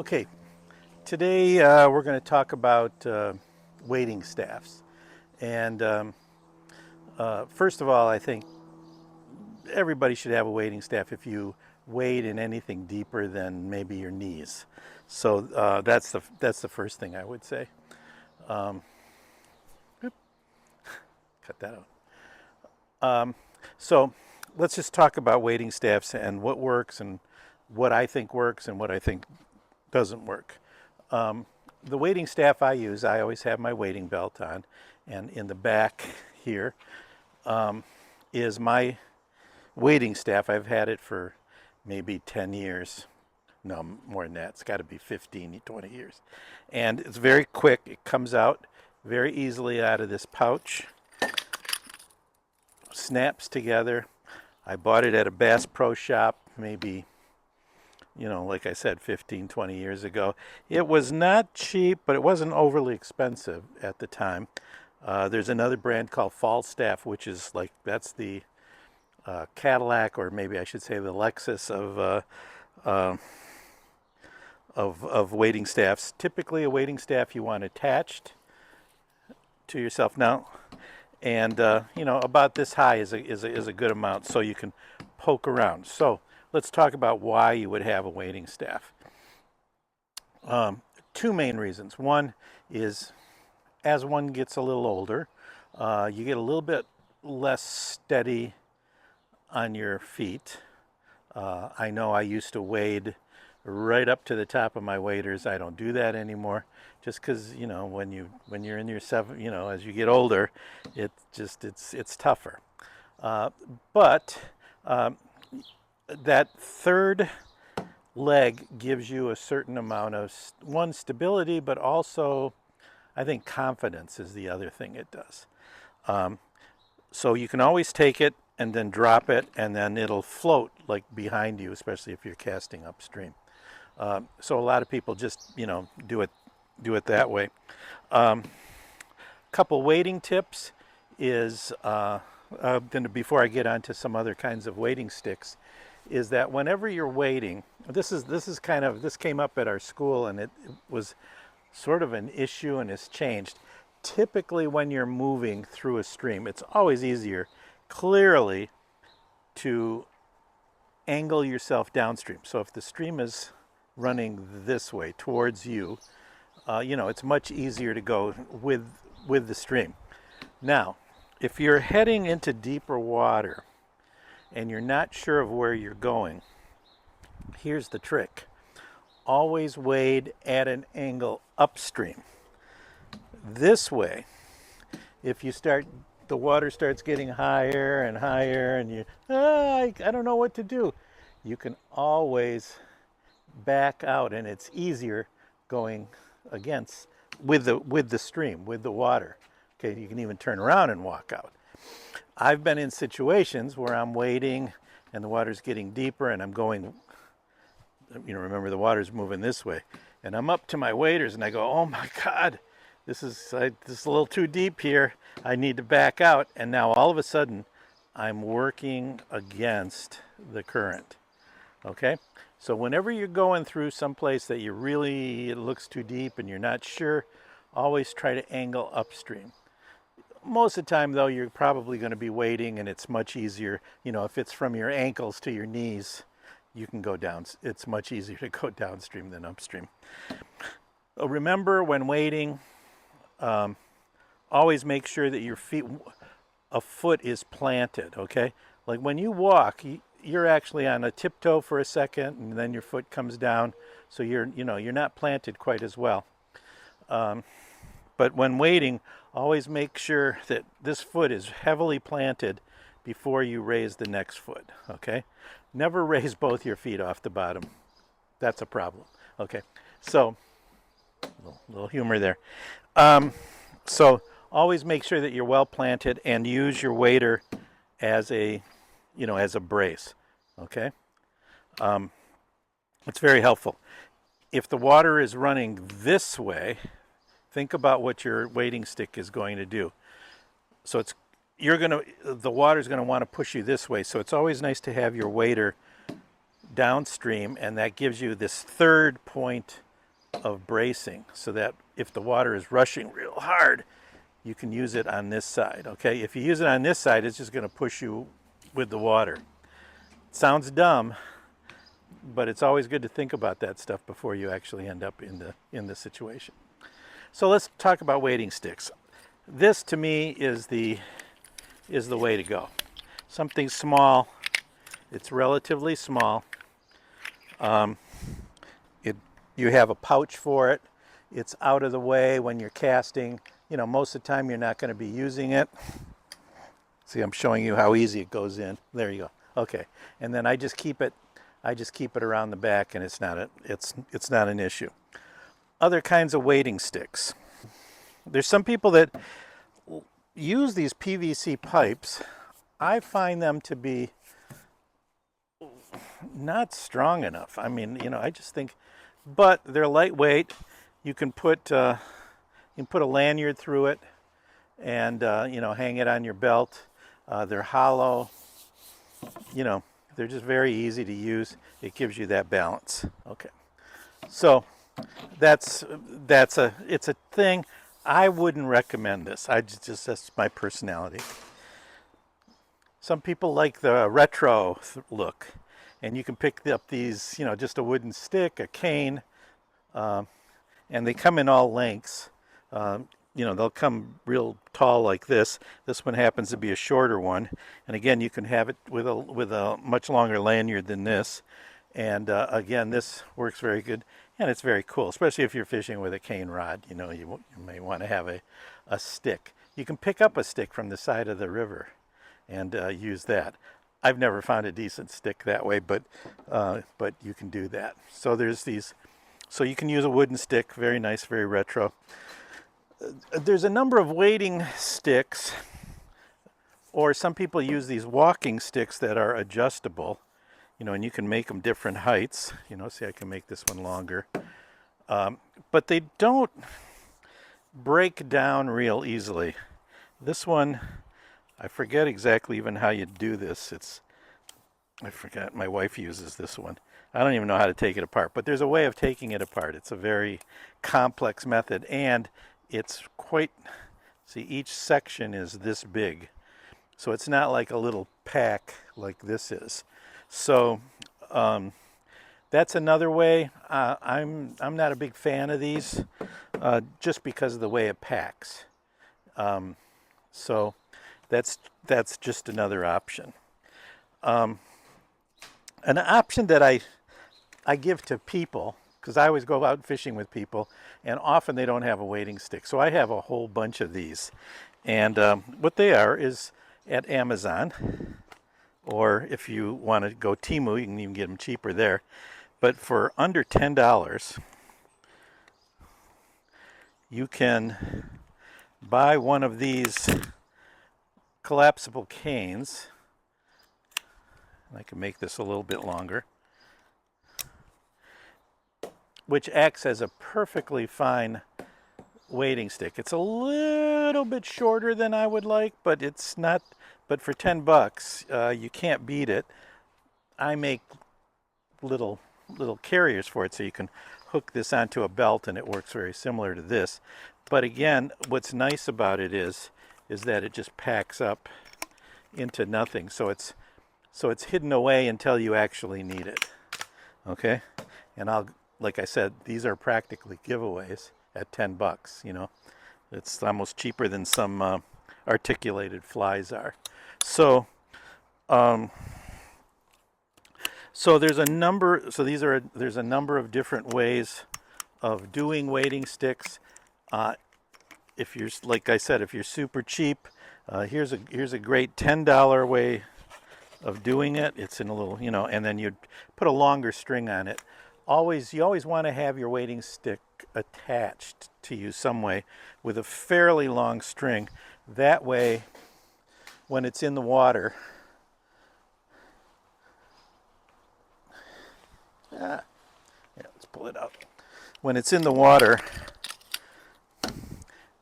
Okay, today we're going to talk about wading staffs. And first of all, I think everybody should have a wading staff if you wade in anything deeper than maybe your knees. So that's the first thing I would say. Um, Cut that out. So let's just talk about wading staffs and what works and what I think works and what I think doesn't work. The wading staff I use, I always have my wading belt on, and in the back here is my wading staff. I've had it for maybe 10 years. No, more than that. It's got to be 15, 20 years. And it's very quick. It comes out very easily out of this pouch, snaps together. I bought it at a Bass Pro Shop maybe, like I said, 15, 20 years ago. It was not cheap, but it wasn't overly expensive at the time. There's another brand called Falstaff, which is that's the Cadillac, or maybe I should say the Lexus of wading staffs. Typically, a wading staff you want attached to yourself now, and about this high is a good amount, so you can poke around. So let's talk about why you would have a wading staff. Two main reasons. One is, as one gets a little older, you get a little bit less steady on your feet. I know I used to wade right up to the top of my waders. I don't do that anymore, just because when you're in your as you get older, it's tougher. But that third leg gives you a certain amount of stability, but also I think confidence is the other thing it does. So you can always take it and then drop it, and then it'll float like behind you, especially if you're casting upstream. So a lot of people just do it that way. Couple wading tips is then before I get onto some other kinds of wading sticks, is that whenever you're wading, this came up at our school, and it was sort of an issue and has changed. Typically, when you're moving through a stream, it's always easier, clearly, to angle yourself downstream. So if the stream is running this way towards you, it's much easier to go with the stream. Now, if you're heading into deeper water and you're not sure of where you're going, here's the trick. Always wade at an angle upstream. This way, if the water starts getting higher and higher, and I don't know what to do, you can always back out, and it's easier going with the stream, with the water. Okay, you can even turn around and walk out. I've been in situations where I'm wading and the water's getting deeper, and I'm going, remember the water's moving this way, and I'm up to my waders, and I go, oh my God, this is a little too deep here. I need to back out. And now all of a sudden, I'm working against the current. Okay? So whenever you're going through some place that it looks too deep and you're not sure, always try to angle upstream. Most of the time, though, you're probably going to be wading, and it's much easier. If it's from your ankles to your knees, you can go down. It's much easier to go downstream than upstream. Remember, when wading, always make sure that a foot is planted, okay? Like when you walk, you're actually on a tiptoe for a second, and then your foot comes down, so you're not planted quite as well. But when wading, always make sure that this foot is heavily planted before you raise the next foot, okay? Never raise both your feet off the bottom. That's a problem, okay? So, little humor there. So always make sure that you're well planted, and use your wader as a brace, okay? It's very helpful. If the water is running this way, think about what your wading stick is going to do. So the water's going to want to push you this way. So it's always nice to have your wader downstream, and that gives you this third point of bracing, so that if the water is rushing real hard, you can use it on this side. Okay, if you use it on this side, it's just going to push you with the water. It sounds dumb, but it's always good to think about that stuff before you actually end up in the situation. So let's talk about wading sticks. This to me is the way to go. Something small. It's relatively small. You have a pouch for it. It's out of the way when you're casting. You know, most of the time you're not going to be using it. See, I'm showing you how easy it goes in. There you go. Okay, and then I just keep it around the back, and it's not an issue. Other kinds of wading sticks. There's some people that use these PVC pipes. I find them to be not strong enough. I mean, you know, I just think, but they're lightweight. You can put a lanyard through it, and you know, hang it on your belt. They're hollow. You know, they're just very easy to use. It gives you that balance. Okay, so it's a thing. I wouldn't recommend this. That's my personality. Some people like the retro look, and you can pick up these, you know, just a wooden stick, a cane, and they come in all lengths. You know, they'll come real tall like this. This one happens to be a shorter one, and again, you can have it with a much longer lanyard than this. And again, this works very good, and it's very cool, especially if you're fishing with a cane rod. You know, you may want to have a stick. You can pick up a stick from the side of the river and use that. I've never found a decent stick that way, but you can do that. So there's these. So you can use a wooden stick, very nice, very retro. There's a number of wading sticks, or some people use these walking sticks that are adjustable. You know, and you can make them different heights. You know, see, I can make this one longer. But they don't break down real easily. This one, I forget exactly even how you do this. I forgot, my wife uses this one. I don't even know how to take it apart, but there's a way of taking it apart. It's a very complex method, and it's quite, see, each section is this big. So it's not like a little pack like this is. So that's another way. I'm not a big fan of these, just because of the way it packs. So that's just another option. An option that I give to people, because I always go out fishing with people, and often they don't have a wading stick. So I have a whole bunch of these, and what they are is at Amazon. Or if you want to go Temu, you can even get them cheaper there. But for under $10, you can buy one of these collapsible canes. I can make this a little bit longer, which acts as a perfectly fine wading stick. It's a little bit shorter than I would like, but it's not. But for $10, you can't beat it. I make little carriers for it, so you can hook this onto a belt, and it works very similar to this. But again, what's nice about it is that it just packs up into nothing. So it's hidden away until you actually need it. Okay, and like I said, these are practically giveaways at $10. You know, it's almost cheaper than some articulated flies are. So there's a number. So there's a number of different ways of doing wading sticks. If you're, like I said, if you're super cheap, here's a great $10 way of doing it. It's in a little, you know, and then you'd put a longer string on it. You always want to have your wading stick attached to you some way with a fairly long string. That way, when it's in the water, let's pull it out. When it's in the water,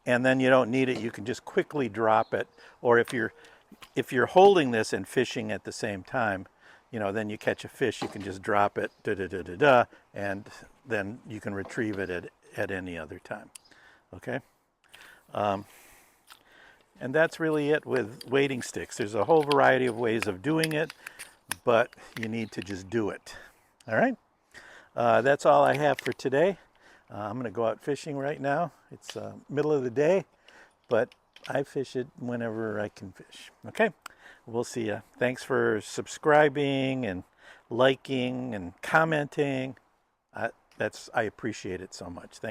and then you don't need it, you can just quickly drop it. Or if you're holding this and fishing at the same time, you know, then you catch a fish, you can just drop it, da-da-da-da-da, and then you can retrieve it at any other time, okay? And that's really it with wading sticks. There's a whole variety of ways of doing it, but you need to just do it, all right? That's all I have for today. I'm going to go out fishing right now. It's middle of the day, but I fish it whenever I can fish. Okay, we'll see ya. Thanks for subscribing and liking and commenting. I appreciate it so much. Thank